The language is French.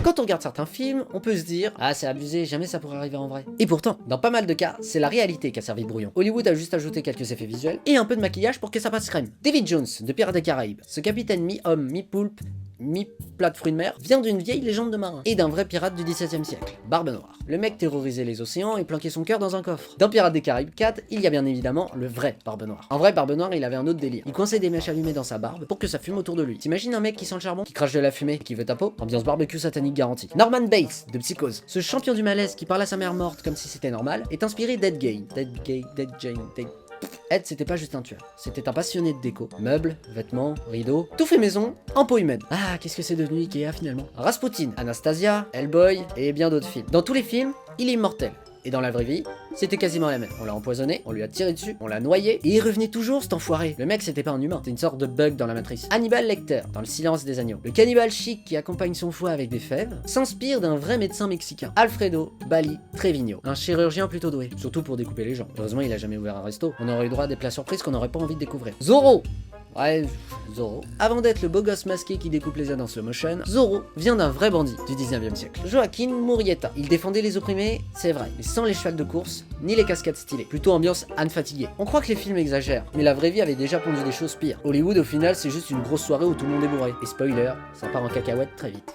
Quand on regarde certains films, on peut se dire « Ah c'est abusé, jamais ça pourrait arriver en vrai ». Et pourtant, dans pas mal de cas, c'est la réalité qui a servi de brouillon. Hollywood a juste ajouté quelques effets visuels et un peu de maquillage pour que ça passe crème. David Jones, de Pirates des Caraïbes, ce capitaine mi-homme, mi-poulpe, mi-plat de fruits de mer, vient d'une vieille légende de marin et d'un vrai pirate du XVIIe siècle, Barbe Noire. Le mec terrorisait les océans et planquait son cœur dans un coffre. Dans Pirates des Caraïbes 4, il y a bien évidemment le vrai Barbe Noire. En vrai, Barbe Noire, il avait un autre délire. Il coinçait des mèches allumées dans sa barbe pour que ça fume autour de lui. T'imagines un mec qui sent le charbon, qui crache de la fumée, qui veut ta peau? Ambiance barbecue satanique garantie. Norman Bates, de Psychose. Ce champion du malaise qui parle à sa mère morte comme si c'était normal, est inspiré d'Ed Gein. Dead Jane. Ed, c'était pas juste un tueur, c'était un passionné de déco. Meubles, vêtements, rideaux, tout fait maison, en peau humaine. Ah, qu'est-ce que c'est devenu Ikea finalement? Rasputin, Anastasia, Hellboy et bien d'autres films. Dans tous les films, il est immortel. Et dans la vraie vie, c'était quasiment la même. On l'a empoisonné, on lui a tiré dessus, on l'a noyé, et il revenait toujours cet enfoiré. Le mec c'était pas un humain, c'était une sorte de bug dans la matrice. Hannibal Lecter, dans Le Silence des Agneaux. Le cannibale chic qui accompagne son foie avec des fèves, s'inspire d'un vrai médecin mexicain. Alfredo Bali Trevino, un chirurgien plutôt doué, surtout pour découper les gens. Heureusement il a jamais ouvert un resto, on aurait eu droit à des plats surprises qu'on n'aurait pas envie de découvrir. Zorro! Ouais, Zorro. Avant d'être le beau gosse masqué qui découpe les ânes en slow motion, Zorro vient d'un vrai bandit du 19e siècle. Joaquin Murrieta. Il défendait les opprimés, c'est vrai, mais sans les chevals de course, ni les cascades stylées. Plutôt ambiance Anne fatiguée. On croit que les films exagèrent, mais la vraie vie avait déjà pondu des choses pires. Hollywood au final c'est juste une grosse soirée où tout le monde est bourré. Et spoiler, ça part en cacahuète très vite.